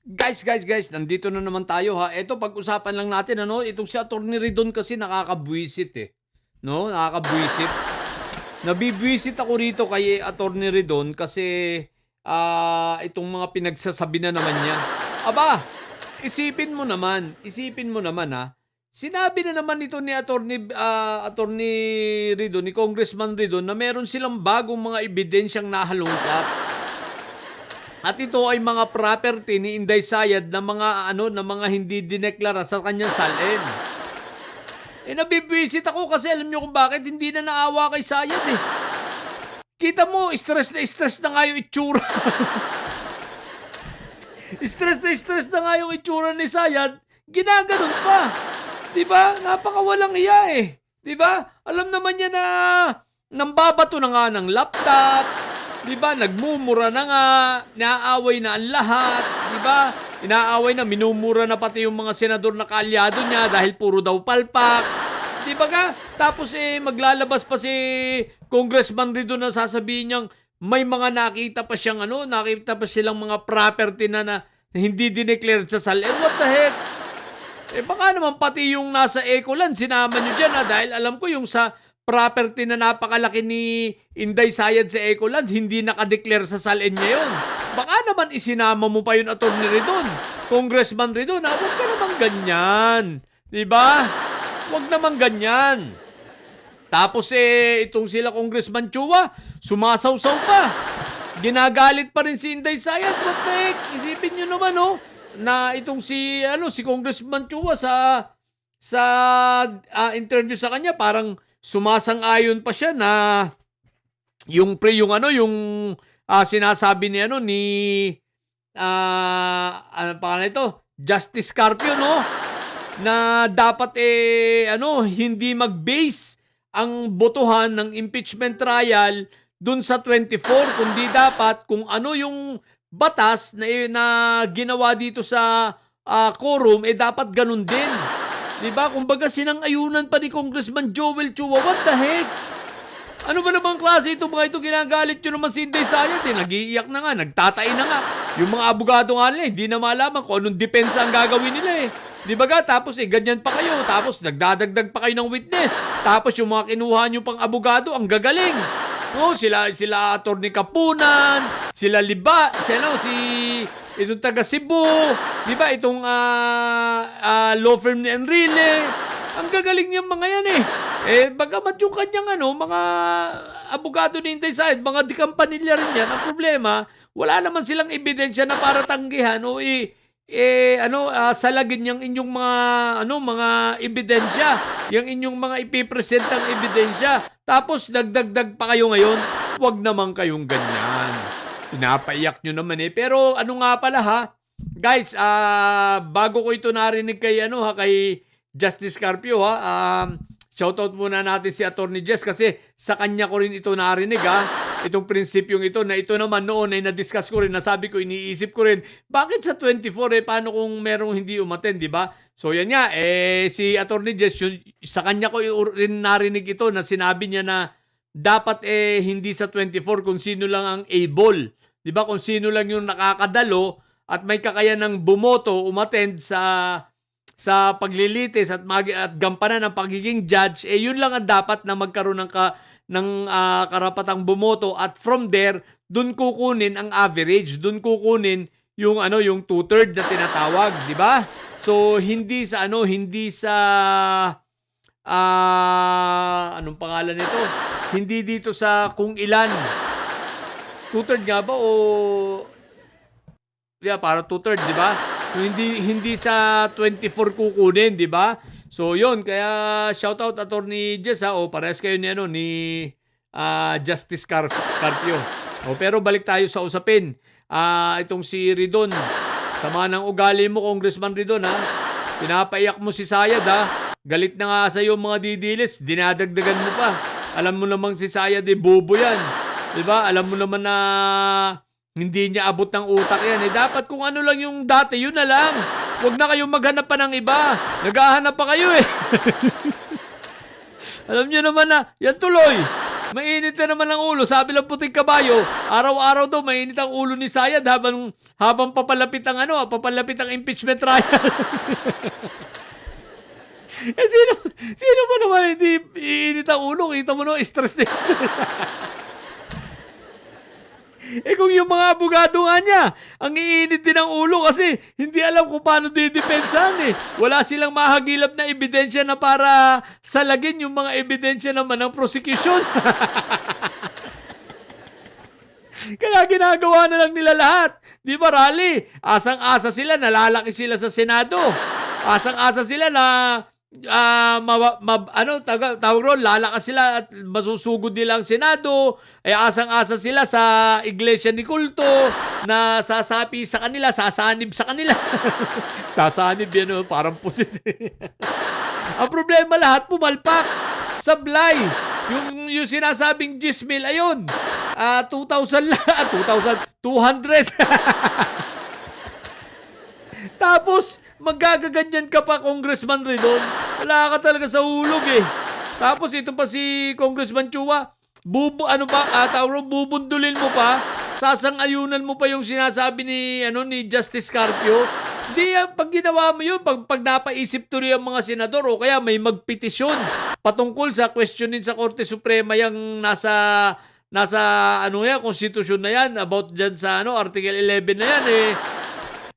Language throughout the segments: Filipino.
Guys, nandito na naman tayo ha. Ito pag-usapan lang natin ano, itong si Attorney Ridon kasi nakakabwisit eh. No, nakakabwisit. Nabibwisit ako rito kay Attorney Ridon kasi itong mga pinagsasabi na naman niya. Aba, isipin mo naman ha. Sinabi na naman ito ni Attorney Ridon, ni Congressman Ridon na meron silang bagong mga ebidensyang nahalungkat. At ito ay mga property ni Inday Sayad na mga hindi dineklara sa kanyang salin. Nabibwisit ako kasi alam niyo kung bakit hindi na naawa kay Sayad eh. Kita mo, stress na nga yung itsura. stress na nga yung itsura ni Sayad, ginaganon pa. 'Di ba? Napakawalang iya eh. 'Di ba? Alam naman niya na nambabato na nga ng laptop. 'Di ba? Nagmumura na nga, inaaway na ang lahat, 'di ba? Inaaway na, minumura na pati yung mga senador na kaalyado niya dahil puro daw palpak. 'Di ba ka? Tapos maglalabas pa si Congressman Ridon na sasabihin niyang may mga nakita pa silang mga property na hindi dineclared sa SAL. What the heck? Baka naman pati yung nasa Ecoland sinama niyo diyan dahil alam ko yung sa property na napakalaki ni Inday Sayad sa Ecoland, hindi nakadeclare sa SALN niya yun. Baka naman isinama mo pa yun, Attorney Ridon. Congressman Ridon, huwag ka naman ganyan. Diba? Huwag naman ganyan. Tapos itong sila Congressman Chua, sumasawsaw pa. Ginagalit pa rin si Inday Sayad. What the heck? Isipin nyo naman, na itong si Congressman Chua sa interview sa kanya, parang sumasang-ayon pa siya na yung sinasabi ni ano pangalan ito, Justice Carpio, na dapat hindi mag-base ang botohan ng impeachment trial dun sa 24, kundi dapat kung ano yung batas na ginawa dito sa quorum, dapat ganun din. Diba? Kumbaga sinang-ayunan pa ni Congressman Joel Chua. What the heck? Ano ba namang klase ito? Mga ito ginagalit nyo naman si Inday Sayad. Nag-iiyak na nga, nagtatay na nga. Yung mga abogado nga nila, hindi na malaman kung anong depensa ang gagawin nila eh. Di ba ga? Tapos ganyan pa kayo. Tapos nagdadagdag pa kayo ng witness. Tapos yung mga kinuha nyo pang abogado, ang gagaling. Sila Attorney Kapunan, sila Liba, itong taga Cebu, di ba? Itong law firm ni Enrile. Ang gagaling niyang mga yan eh. Bagamat yung kanyang mga abogado ni Inday Sayad, mga dikampanilya rin yan. Ang problema, wala naman silang ebidensya na para tanggihan o salagin yung inyong mga ebidensya, yung inyong mga ipipresentang ebidensya. Tapos dagdagdag pa kayo ngayon, wag naman kayong ganyan. Pinapaiyak nyo naman eh. Pero ano nga pala ha, guys, bago ko ito narinig kay Justice Carpio shoutout muna natin si Attorney Jess kasi sa kanya ko rin ito narinig itong prinsipyong ito na ito naman noon ay na-discuss ko rin, nasabi ko, iniisip ko rin, bakit sa 24 paano kung merong hindi umattend, di ba? So yan nga, si Attorney Jess, sa kanya ko rin narinig ito na sinabi niya na dapat hindi sa 24 kung sino lang ang able. Di ba? Kung sino lang yung nakakadalo at may kakayanang bumoto, umattend sa paglilitis at gampanan ng pagiging judge, yun lang ang dapat na magkaroon ng karapatang bumoto at from there, dun kukunin ang average, dun kukunin yung two-third na tinatawag, di ba? So hindi sa anong pangalan nito? Hindi dito sa kung ilan. Two-third nga ba para two-third, di ba? Hindi sa 24 kukunin, di ba? So, yun. Kaya, shoutout Attorney Jess, parehas kayo ni Justice Carpio. Pero balik tayo sa usapin. Itong si Ridon. Sama ng ugali mo, Congressman Ridon, Pinapaiyak mo si Sayad, Galit na nga sa'yo mga didilis. Dinadagdagan mo pa. Alam mo namang si Sayad, bobo yan. Di ba? Alam mo naman na hindi niya abot ng utak yan. Dapat kung ano lang yung dati, yun na lang. Huwag na kayong maghanap pa ng iba. Naghahanap pa kayo eh. Alam niyo naman na, yan tuloy. Mainit na naman ang ulo. Sabi ng puting kabayo, araw-araw daw mainit ang ulo ni Sayad habang papalapit ang papalapit ang impeachment trial. Sino ba naman hindi iinit ang ulo? Kita mo no, stress na stress. Kung yung mga abogado nga niya, ang iinit din ang ulo kasi hindi alam kung paano didepensahan Wala silang mahagilap na ebidensya na para salagin yung mga ebidensya naman ng prosecution. Kaya ginagawa na lang nila lahat. Di ba, Rally? Asang-asa sila, nalalaki sila sa Senado. Asang-asa sila na tawag ron, lalakas sila at masusugod nila ang Senado. Asang-asa sila sa iglesia ni kulto na sasapi sa kanila, sasanib sa kanila. Sasanib yan, parang pusis. Ang problema lahat, pumalpak. Sablay. Yung sinasabing Gismil, ayun. 2,000 200. Tapos, magagaganyan ka pa, Congressman Ridon. Wala ka talaga sa hulog Tapos, ito pa si Congressman Chua. Bubundulin mo pa. Sasang-ayunan mo pa yung sinasabi ni Justice Carpio. Hindi yan, pag ginawa mo yun, pag napaisip tuloy ang mga senador o kaya may magpetisyon patungkol sa questionin sa Korte Suprema yung nasa konstitusyon na yan, about dyan sa Article 11 na yan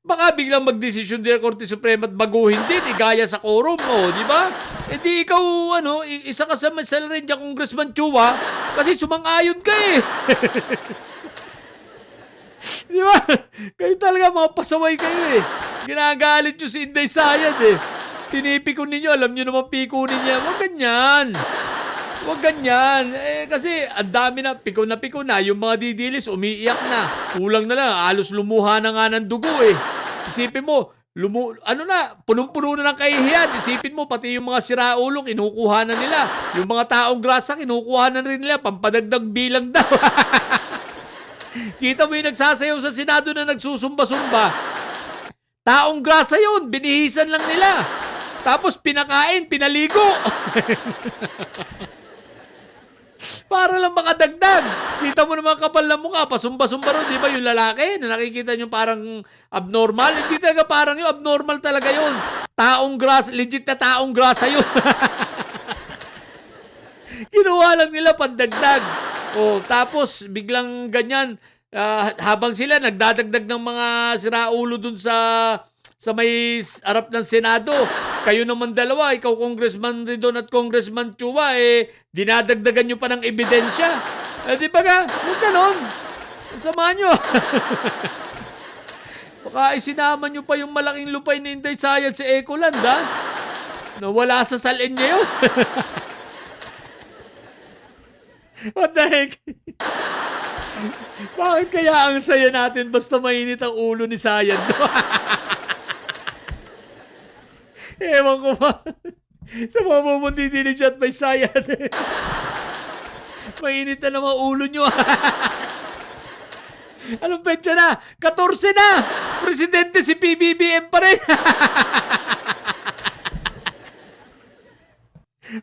baka biglang magdesisyon din ang Korte Suprema at baguhin din, igaya sa quorum, di ba? Di ikaw, isa ka sa rin dyan, Congressman Chua, kasi sumang-ayon ka Di ba? Kayo talaga, mga pasaway kayo Ginagalit nyo si Inday Sayad Pinipiko ninyo, alam nyo naman piko ninyo. Huwag ganyan. Kasi ang dami na, piko na. Yung mga didilis, umiiyak na. Kulang na lang, halos lumuha na nga ng dugo Isipin mo, punong-puno na ng kahihiyan. Isipin mo, pati yung mga siraulo, kinukuha na nila. Yung mga taong grasa, kinukuha na rin nila. Pampadagdag bilang daw. Kita mo yung nagsasayaw sa Senado na nagsusumba-sumba. Taong grasa yun, binihisan lang nila. Tapos pinakain, pinaligo. Para lang makadagdag. Kita mo naman kapal na mukha, pasumba-sumba ron, di ba yung lalaki na nakikita nyo parang abnormal? Hindi talaga parang yun, abnormal talaga yun. Taong grasa, legit na taong grasa yun. Kinuha lang nila pandagdag. Tapos biglang ganyan, habang sila nagdadagdag ng mga siraulo dun sa may harap ng Senado. Kayo naman dalawa, ikaw Congressman Ridon at Congressman Chua, dinadagdagan nyo pa ng ebidensya. Di ba nga? Huwag ganon. Samahan nyo. Baka isinama nyo pa yung malaking lupay ni Inday Sayad sa Ecoland, Nawala sa salin niya yun. What the heck? Bakit kaya ang saya natin basta mainit ang ulo ni Sayad? Ewan ko ba? Sa mga bumundidili dyan may Sayad. Mainit na naman ulo nyo. Anong petsa na? 14 na! Presidente si PBBM pa rin.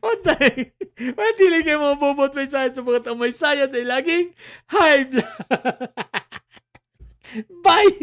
What the heck? Hindi kayo mabobot may Sayad sa mga may Sayad ay laging high blood. Bye!